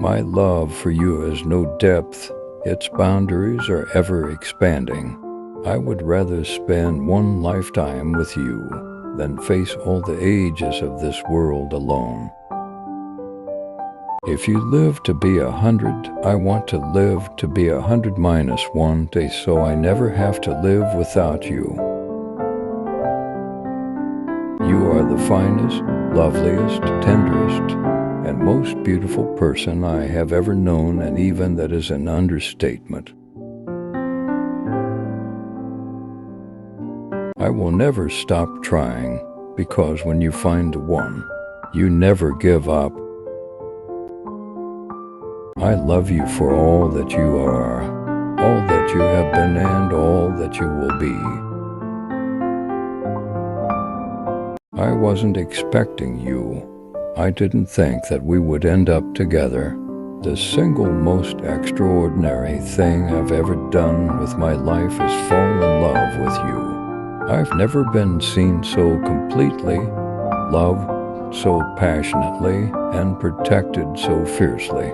My love for you has no depth, its boundaries are ever expanding. I would rather spend one lifetime with you than face all the ages of this world alone. If you live to be 100, I want to live to be 100 minus 1 day so I never have to live without you. You are the finest, loveliest, tenderest, and most beautiful person I have ever known, and even that is an understatement. I will never stop trying, because when you find the one, you never give up. I love you for all that you are, all that you have been, and all that you will be. I wasn't expecting you. I didn't think that we would end up together. The single most extraordinary thing I've ever done with my life is fall in love with you. I've never been seen so completely, loved so passionately, and protected so fiercely.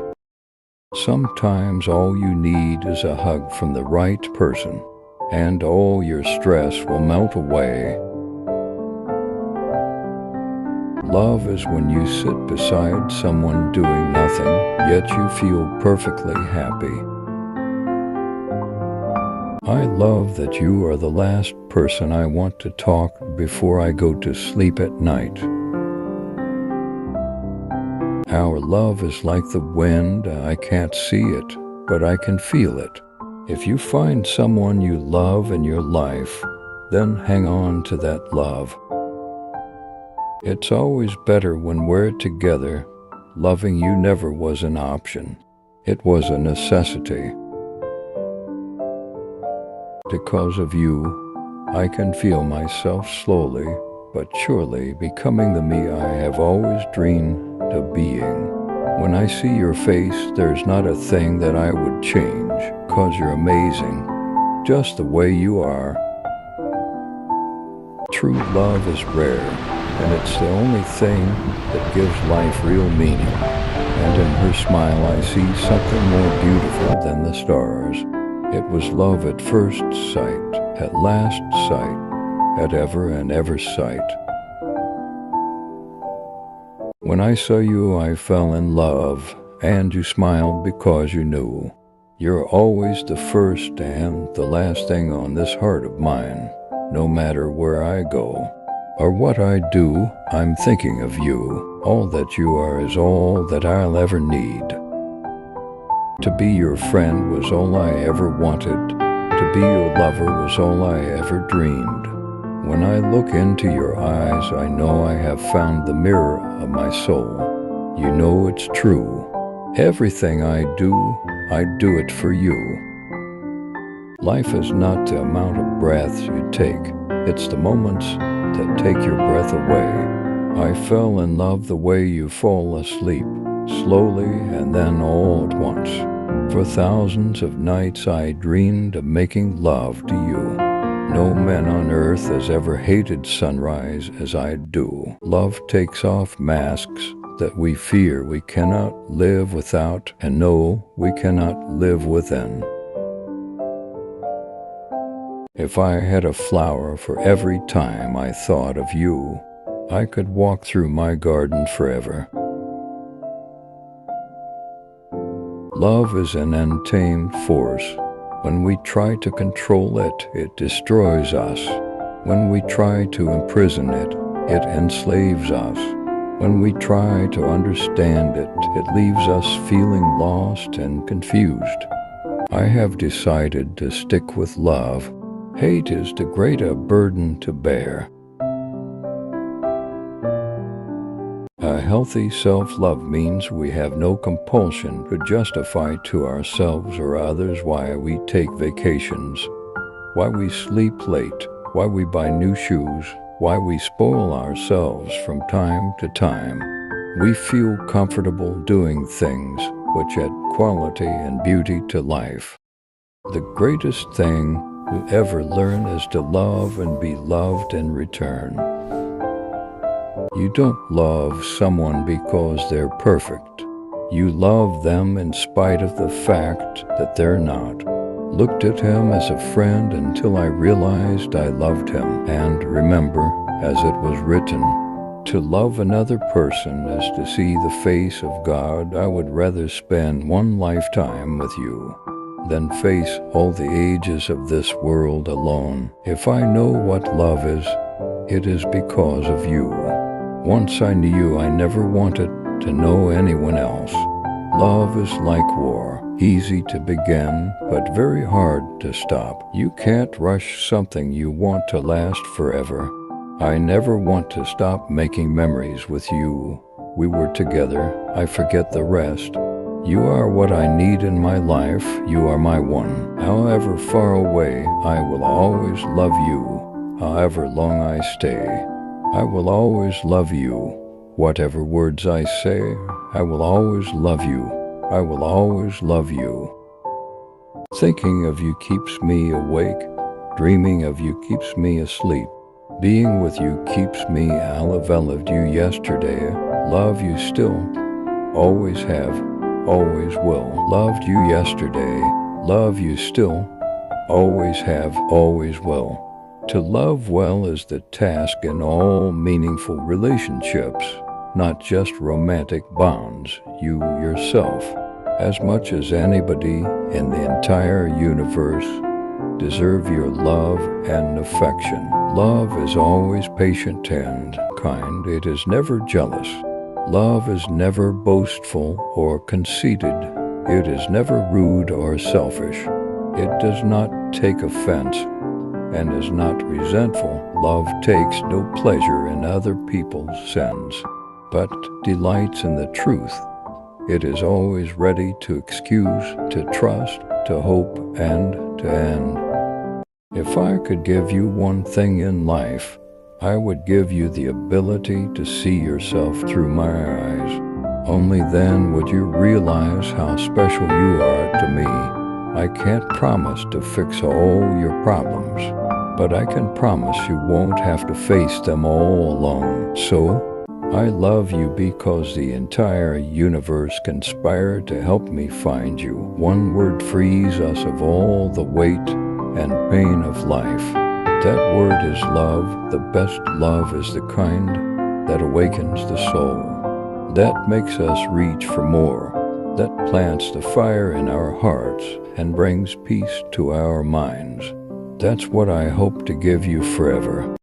Sometimes all you need is a hug from the right person, and all your stress will melt away. Love is when you sit beside someone doing nothing, yet you feel perfectly happy. I love that you are the last person I want to talk before I go to sleep at night. Our love is like the wind. I can't see it, but I can feel it. If you find someone you love in your life, then hang on to that love. It's always better when we're together. Loving you never was an option. It was a necessity. Because of you, I can feel myself slowly but surely becoming the me I have always dreamed of being. When I see your face, there's not a thing that I would change, 'cause you're amazing, just the way you are. True love is rare, and it's the only thing that gives life real meaning. And in her smile I see something more beautiful than the stars. It was love at first sight, at last sight, at ever and ever sight. When I saw you, I fell in love, and you smiled because you knew. You're always the first and the last thing on this heart of mine. No matter where I go or what I do, I'm thinking of you. All that you are is all that I'll ever need. To be your friend was all I ever wanted. To be your lover was all I ever dreamed. When I look into your eyes, I know I have found the mirror of my soul. You know it's true. Everything I do it for you. Life is not the amount of breaths you take. It's the moments that take your breath away. I fell in love the way you fall asleep, slowly and then all at once. For thousands of nights I dreamed of making love to you. No man on earth has ever hated sunrise as I do. Love takes off masks that we fear we cannot live without and know we cannot live within. If I had a flower for every time I thought of you, I could walk through my garden forever. Love is an untamed force. When we try to control it, it destroys us. When we try to imprison it, it enslaves us. When we try to understand it, it leaves us feeling lost and confused. I have decided to stick with love. Hate is too great a burden to bear. A healthy self-love means we have no compulsion to justify to ourselves or others why we take vacations, why we sleep late, why we buy new shoes, why we spoil ourselves from time to time. We feel comfortable doing things which add quality and beauty to life. The greatest thing to ever learn is to love and be loved in return. You don't love someone because they're perfect. You love them in spite of the fact that they're not. Looked at him as a friend until I realized I loved him. And remember, as it was written, to love another person is to see the face of God. I would rather spend one lifetime with you than face all the ages of this world alone. If I know what love is, it is because of you. Once I knew you, I never wanted to know anyone else. Love is like war, easy to begin, but very hard to stop. You can't rush something you want to last forever. I never want to stop making memories with you. We were together, I forget the rest. You are what I need in my life, you are my one. However far away, I will always love you. However long I stay, I will always love you. Whatever words I say, I will always love you. I will always love you. Thinking of you keeps me awake. Dreaming of you keeps me asleep. Being with you keeps me. I loved you yesterday. Love you still. Always have. Always will. Loved you yesterday. Love you still. Always have. Always will. To love well is the task in all meaningful relationships, not just romantic bonds. You yourself, as much as anybody in the entire universe, deserve your love and affection. Love is always patient and kind. It is never jealous. Love is never boastful or conceited. It is never rude or selfish. It does not take offense and is not resentful. Love takes no pleasure in other people's sins, but delights in the truth. It is always ready to excuse, to trust, to hope, and to end. If I could give you one thing in life, I would give you the ability to see yourself through my eyes. Only then would you realize how special you are to me. I can't promise to fix all your problems, but I can promise you won't have to face them all alone. So, I love you because the entire universe conspired to help me find you. One word frees us of all the weight and pain of life. That word is love. The best love is the kind that awakens the soul, that makes us reach for more, that plants the fire in our hearts and brings peace to our minds. That's what I hope to give you forever.